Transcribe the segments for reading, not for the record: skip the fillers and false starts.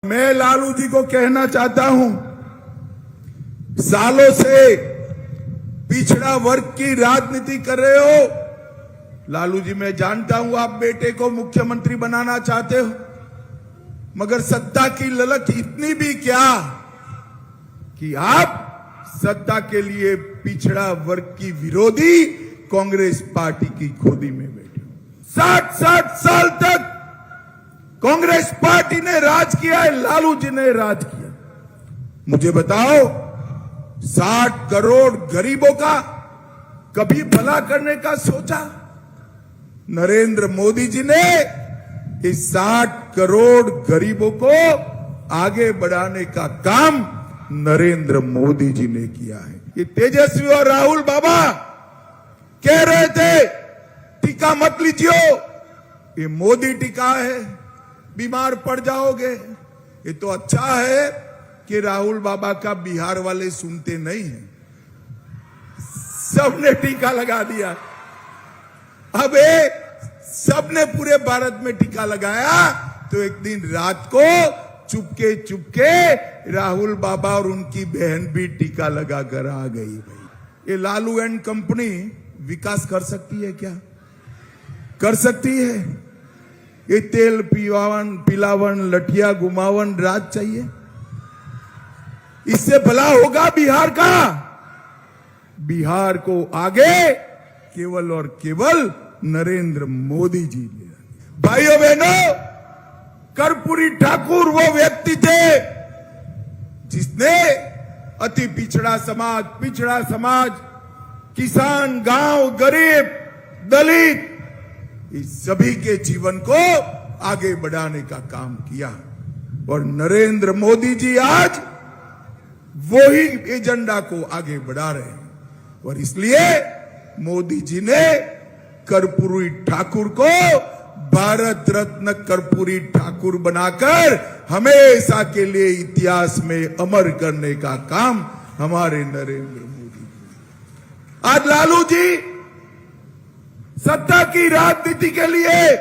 मैं लालू जी को कहना चाहता हूं, सालों से पिछड़ा वर्ग की राजनीति कर रहे हो। लालू जी, मैं जानता हूं आप बेटे को मुख्यमंत्री बनाना चाहते हो, मगर सत्ता की ललक इतनी भी क्या कि आप सत्ता के लिए पिछड़ा वर्ग की विरोधी कांग्रेस पार्टी की गोदी में बैठे हो। 60 साल तक कांग्रेस पार्टी ने राज किया है, लालू जी ने राज किया। मुझे बताओ, 60 करोड़ गरीबों का कभी भला करने का सोचा? नरेंद्र मोदी जी ने इस 60 करोड़ गरीबों को आगे बढ़ाने का काम नरेंद्र मोदी जी ने किया है। ये तेजस्वी और राहुल बाबा कह रहे थे टीका मत लीजिए, ये मोदी टीका है, बीमार पड़ जाओगे। ये तो अच्छा है कि राहुल बाबा का बिहार वाले सुनते नहीं हैं, सबने टीका लगा दिया। अब सबने पूरे भारत में टीका लगाया, तो एक दिन रात को चुपके चुपके राहुल बाबा और उनकी बहन भी टीका लगाकर आ गई। ये लालू एंड कंपनी विकास कर सकती है क्या? कर सकती है? ये तेल पिलावन लठिया घुमावन राज चाहिए? इससे भला होगा बिहार का? बिहार को आगे केवल और केवल नरेंद्र मोदी जी ने। भाइयों बहनों, कर्पूरी ठाकुर वो व्यक्ति थे जिसने अति पिछड़ा समाज, किसान, गांव, गरीब, दलित, इस सभी के जीवन को आगे बढ़ाने का काम किया। और नरेंद्र मोदी जी आज वही एजेंडा को आगे बढ़ा रहे हैं। और इसलिए मोदी जी ने कर्पूरी ठाकुर को भारत रत्न कर्पूरी ठाकुर बनाकर हमेशा के लिए इतिहास में अमर करने का काम हमारे नरेंद्र मोदी जी। आज लालू जी सत्ता की राजनीति के लिए,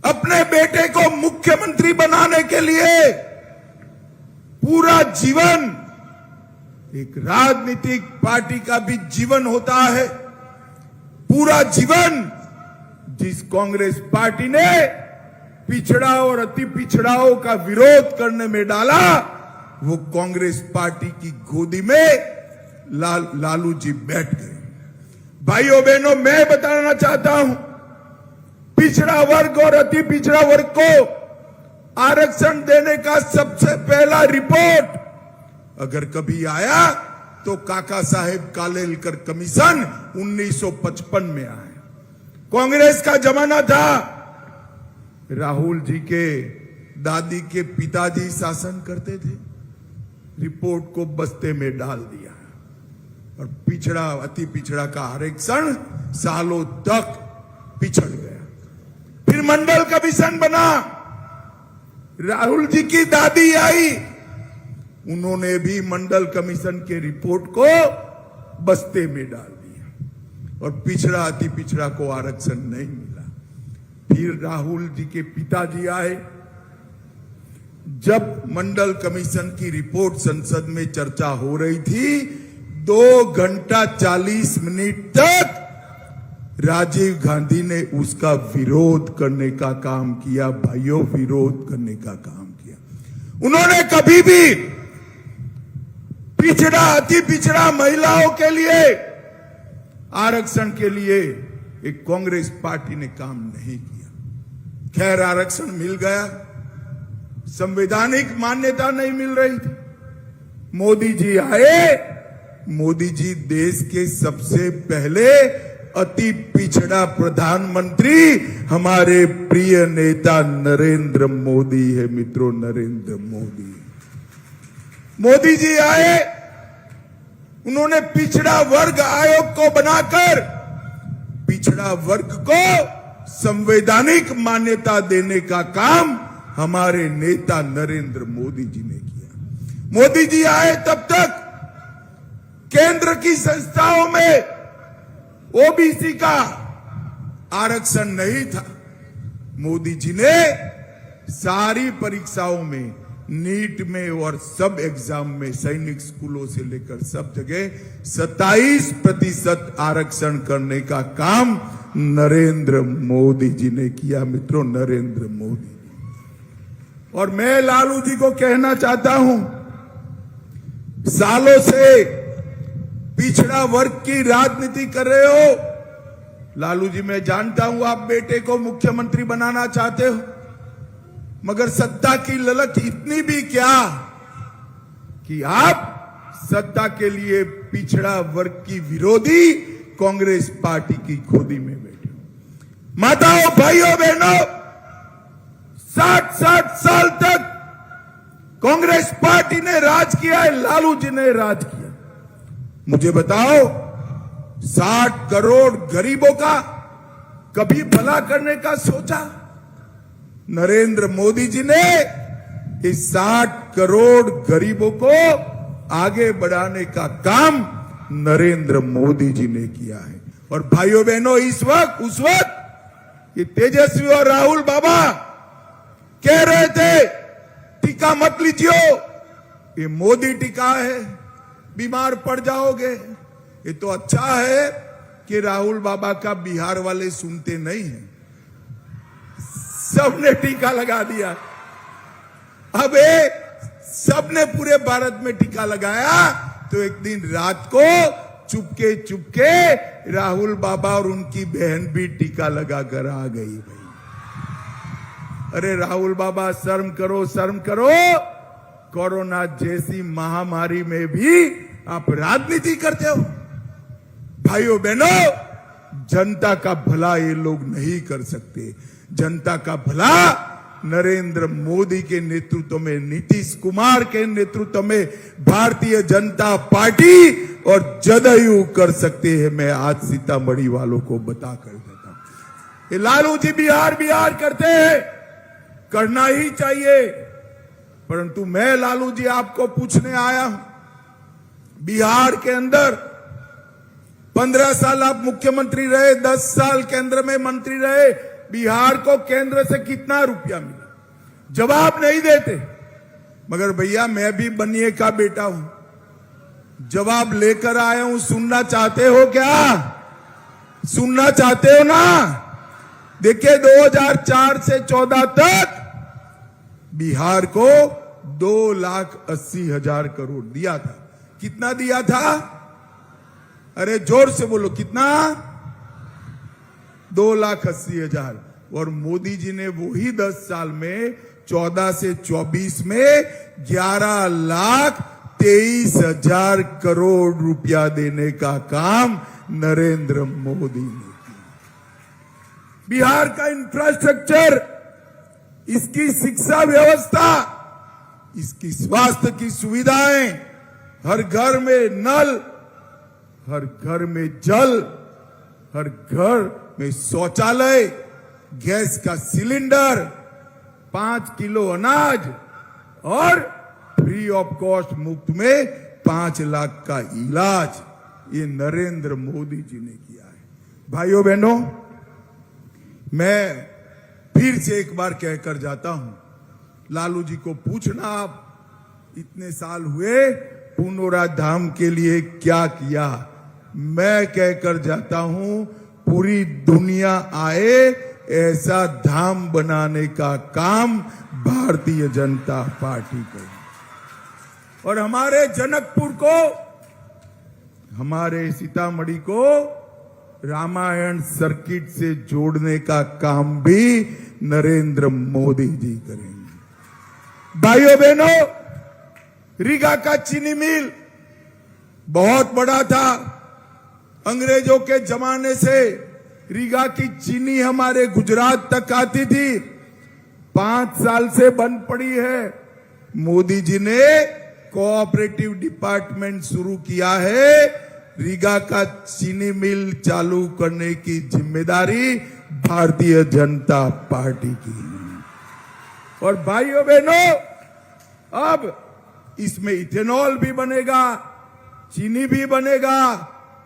अपने बेटे को मुख्यमंत्री बनाने के लिए पूरा जीवन, एक राजनीतिक पार्टी का भी जीवन होता है, पूरा जीवन जिस कांग्रेस पार्टी ने पिछड़ा और अति पिछड़ाओं का विरोध करने में डाला, वो कांग्रेस पार्टी की गोदी में लालू जी बैठ गए। भाइयों बहनों, मैं बताना चाहता हूं, पिछड़ा वर्ग और अति पिछड़ा वर्ग को आरक्षण देने का सबसे पहला रिपोर्ट अगर कभी आया तो काका साहेब कालेलकर कमीशन 1955 में आया। कांग्रेस का जमाना था, राहुल जी के दादी के पिताजी शासन करते थे, रिपोर्ट को बस्ते में डाल दिया और पिछड़ा अति पिछड़ा का आरक्षण सालों तक पिछड़ गया। फिर मंडल कमीशन बना, राहुल जी की दादी आई, उन्होंने भी मंडल कमीशन के रिपोर्ट को बस्ते में डाल दिया और पिछड़ा अति पिछड़ा को आरक्षण नहीं मिला। फिर राहुल जी के पिताजी आए, जब मंडल कमीशन की रिपोर्ट संसद में चर्चा हो रही थी, 2 घंटा 40 मिनट तक राजीव गांधी ने उसका विरोध करने का काम किया। भाइयों, विरोध करने का काम किया। उन्होंने कभी भी पिछड़ा अति पिछड़ा महिलाओं के लिए आरक्षण के लिए एक कांग्रेस पार्टी ने काम नहीं किया। खैर, आरक्षण मिल गया, संवैधानिक मान्यता नहीं मिल रही थी। मोदी जी आए, मोदी जी देश के सबसे पहले अति पिछड़ा प्रधानमंत्री हमारे प्रिय नेता नरेंद्र मोदी है। मित्रों, नरेंद्र मोदी जी आए, उन्होंने पिछड़ा वर्ग आयोग को बनाकर पिछड़ा वर्ग को संवैधानिक मान्यता देने का काम हमारे नेता नरेंद्र मोदी जी ने किया। मोदी जी आए तब तक केंद्र की संस्थाओं में ओबीसी का आरक्षण नहीं था। मोदी जी ने सारी परीक्षाओं में, नीट में और सब एग्जाम में, सैनिक स्कूलों से लेकर सब जगह 27% आरक्षण करने का काम नरेंद्र मोदी जी ने किया। मित्रों, नरेंद्र मोदी। और मैं लालू जी को कहना चाहता हूं, सालों से पिछड़ा वर्ग की राजनीति कर रहे हो। लालू जी, मैं जानता हूं आप बेटे को मुख्यमंत्री बनाना चाहते हो, मगर सत्ता की ललक इतनी भी क्या कि आप सत्ता के लिए पिछड़ा वर्ग की विरोधी कांग्रेस पार्टी की खोदी में बैठे हो। माताओं, भाइयों, बहनों, 60 साल तक कांग्रेस पार्टी ने राज किया है, लालू जी ने राज किया। मुझे बताओ, 60 करोड़ गरीबों का कभी भला करने का सोचा? नरेंद्र मोदी जी ने इस 60 करोड़ गरीबों को आगे बढ़ाने का काम नरेंद्र मोदी जी ने किया है। और भाइयों बहनों, उस वक्त ये तेजस्वी और राहुल बाबा कह रहे थे टीका मत लीजिए, ये मोदी टीका है, बीमार पड़ जाओगे। ये तो अच्छा है कि राहुल बाबा का बिहार वाले सुनते नहीं हैं, सबने टीका लगा दिया। अब सबने पूरे भारत में टीका लगाया, तो एक दिन रात को चुपके चुपके राहुल बाबा और उनकी बहन भी टीका लगाकर आ गई। भाई, अरे राहुल बाबा, शर्म करो, शर्म करो। कोरोना जैसी महामारी में भी आप राजनीति करते हो। भाइयों बहनों, जनता का भला ये लोग नहीं कर सकते। जनता का भला नरेंद्र मोदी के नेतृत्व में, नीतीश कुमार के नेतृत्व में भारतीय जनता पार्टी और जदयू कर सकते हैं। मैं आज सीतामढ़ी वालों को बता कर देता हूं, ये लालू जी बिहार करते हैं, करना ही चाहिए। परंतु मैं लालू जी आपको पूछने आया हूं, बिहार के अंदर 15 साल आप मुख्यमंत्री रहे, 10 साल केंद्र में मंत्री रहे, बिहार को केंद्र से कितना रुपया मिला? जवाब नहीं देते। मगर भैया, मैं भी बनिए का बेटा हूं, जवाब लेकर आया हूं। सुनना चाहते हो क्या? सुनना चाहते हो ना? देखिए, 2004 से 14 तक बिहार को 2,80,000 करोड़ दिया था। कितना दिया था? अरे जोर से बोलो, कितना? 2,80,000। और मोदी जी ने वही 10 साल में 14 से 24 में 11,23,000 करोड़ रुपया देने का काम नरेंद्र मोदी ने किया। बिहार का इंफ्रास्ट्रक्चर, इसकी शिक्षा व्यवस्था, इसकी स्वास्थ्य की सुविधाएं, हर घर में नल, हर घर में जल, हर घर में शौचालय, गैस का सिलेंडर, 5 किलो अनाज और फ्री ऑफ कॉस्ट मुफ्त में 5 लाख का इलाज, ये नरेंद्र मोदी जी ने किया है। भाइयों बहनों, मैं फिर से एक बार कहकर जाता हूं, लालू जी को पूछना, आप इतने साल हुए पुनौरा धाम के लिए क्या किया? मैं कहकर जाता हूं, पूरी दुनिया आए ऐसा धाम बनाने का काम भारतीय जनता पार्टी को, और हमारे जनकपुर को, हमारे सीतामढ़ी को रामायण सर्किट से जोड़ने का काम भी नरेंद्र मोदी जी करेंगे। भाइयों बहनों, रीगा का चीनी मिल बहुत बड़ा था। अंग्रेजों के जमाने से रीगा की चीनी हमारे गुजरात तक आती थी, 5 साल से बंद पड़ी है। मोदी जी ने कोऑपरेटिव डिपार्टमेंट शुरू किया है। रीगा का चीनी मिल चालू करने की जिम्मेदारी भारतीय जनता पार्टी की है। और भाइयों बहनों, अब इसमें इथेनॉल भी बनेगा, चीनी भी बनेगा,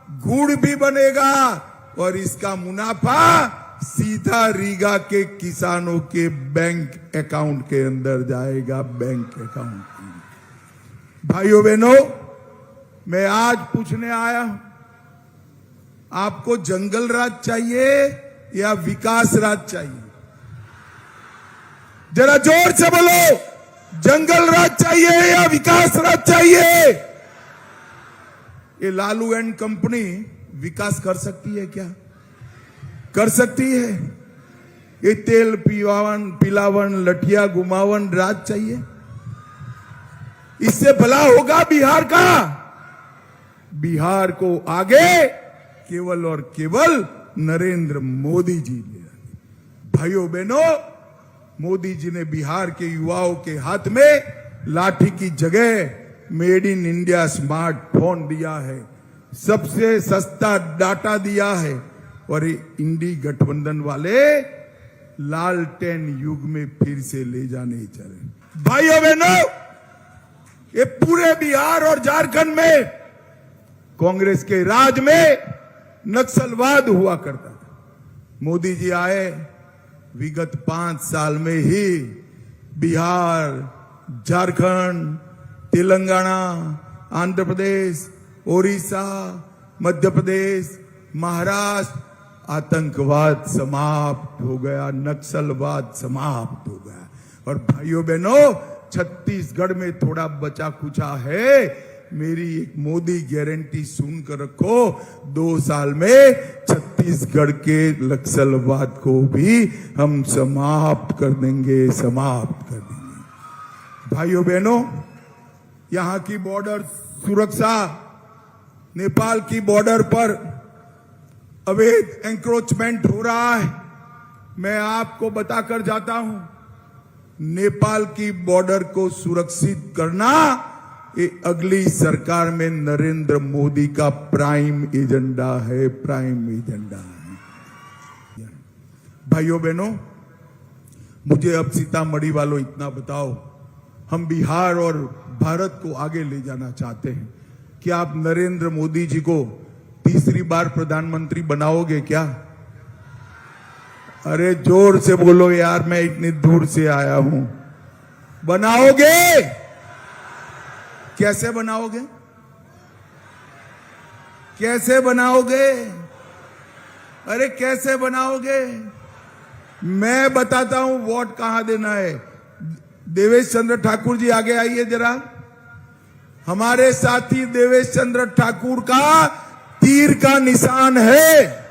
गुड़ भी बनेगा, और इसका मुनाफा सीधा रीगा के किसानों के बैंक अकाउंट के अंदर जाएगा, बैंक अकाउंट। भाइयों बहनों, मैं आज पूछने आया हूं, आपको जंगल राज चाहिए या विकास राज चाहिए? जरा जोर से बोलो, जंगल राज चाहिए या विकास राज चाहिए? ये लालू एंड कंपनी विकास कर सकती है क्या? कर सकती है? ये तेल पिलावन लठिया घुमावन राज चाहिए? इससे भला होगा बिहार का? बिहार को आगे केवल और केवल नरेंद्र मोदी जी ले आए। भाइयों बहनों, मोदी जी ने बिहार के युवाओं के हाथ में लाठी की जगह मेड इन इंडिया स्मार्टफोन दिया है, सबसे सस्ता डाटा दिया है, और इंडी गठबंधन वाले लालटेन युग में फिर से ले जाने चले। भाइयों बहनों, ये पूरे बिहार और झारखंड में कांग्रेस के राज में नक्सलवाद हुआ करता था। मोदी जी आए, विगत 5 साल में ही बिहार, झारखंड, तेलंगाना, आंध्र प्रदेश, ओडिशा, मध्य प्रदेश, महाराष्ट्र, आतंकवाद समाप्त हो गया, नक्सलवाद समाप्त हो गया। और भाइयों बहनों, छत्तीसगढ़ में थोड़ा बचा कुचा है। मेरी एक मोदी गारंटी सुनकर रखो, 2 साल में छत्तीसगढ़ के नक्सलवाद को भी हम समाप्त कर देंगे, समाप्त कर देंगे। भाइयों बहनों, यहां की बॉर्डर सुरक्षा, नेपाल की बॉर्डर पर अवैध एंक्रोचमेंट हो रहा है। मैं आपको बताकर जाता हूं, नेपाल की बॉर्डर को सुरक्षित करना ये अगली सरकार में नरेंद्र मोदी का प्राइम एजेंडा है, प्राइम एजेंडा है। भाइयों बहनों, मुझे अब सीतामढ़ी वालों इतना बताओ, हम बिहार और भारत को आगे ले जाना चाहते हैं, क्या आप नरेंद्र मोदी जी को तीसरी बार प्रधानमंत्री बनाओगे क्या? अरे जोर से बोलो यार, मैं इतनी दूर से आया हूं। बनाओगे? कैसे बनाओगे? कैसे बनाओगे? अरे कैसे बनाओगे? मैं बताता हूं वोट कहां देना है। देवेश चंद्र ठाकुर जी आगे आइए जरा। हमारे साथी देवेश चंद्र ठाकुर का तीर का निशान है,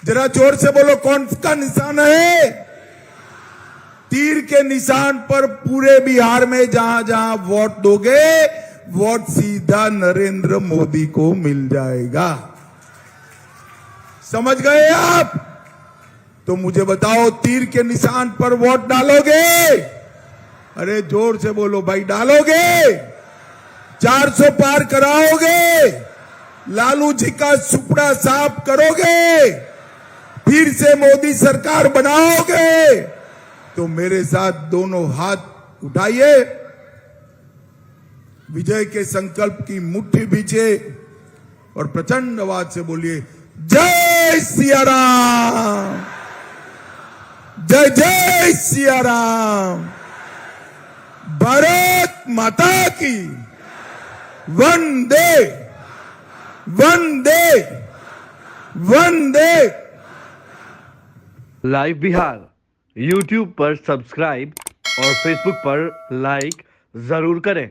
जरा जोर से बोलो, कौन का निशान है? तीर के निशान पर पूरे बिहार में जहां जहां वोट दोगे, वोट सीधा नरेंद्र मोदी को मिल जाएगा। समझ गए आप? तो मुझे बताओ, तीर के निशान पर वोट डालोगे? अरे जोर से बोलो भाई, डालोगे? 400 पार कराओगे? लालू जी का सुपड़ा साफ करोगे? फिर से मोदी सरकार बनाओगे? तो मेरे साथ दोनों हाथ उठाइए, विजय के संकल्प की मुट्ठी भींचे और प्रचंड आवाज से बोलिए, जय सिया राम, जय जय सिया राम, भारत माता की वंदे वंदे वंदे। लाइव बिहार YouTube पर सब्सक्राइब और Facebook पर लाइक जरूर करें।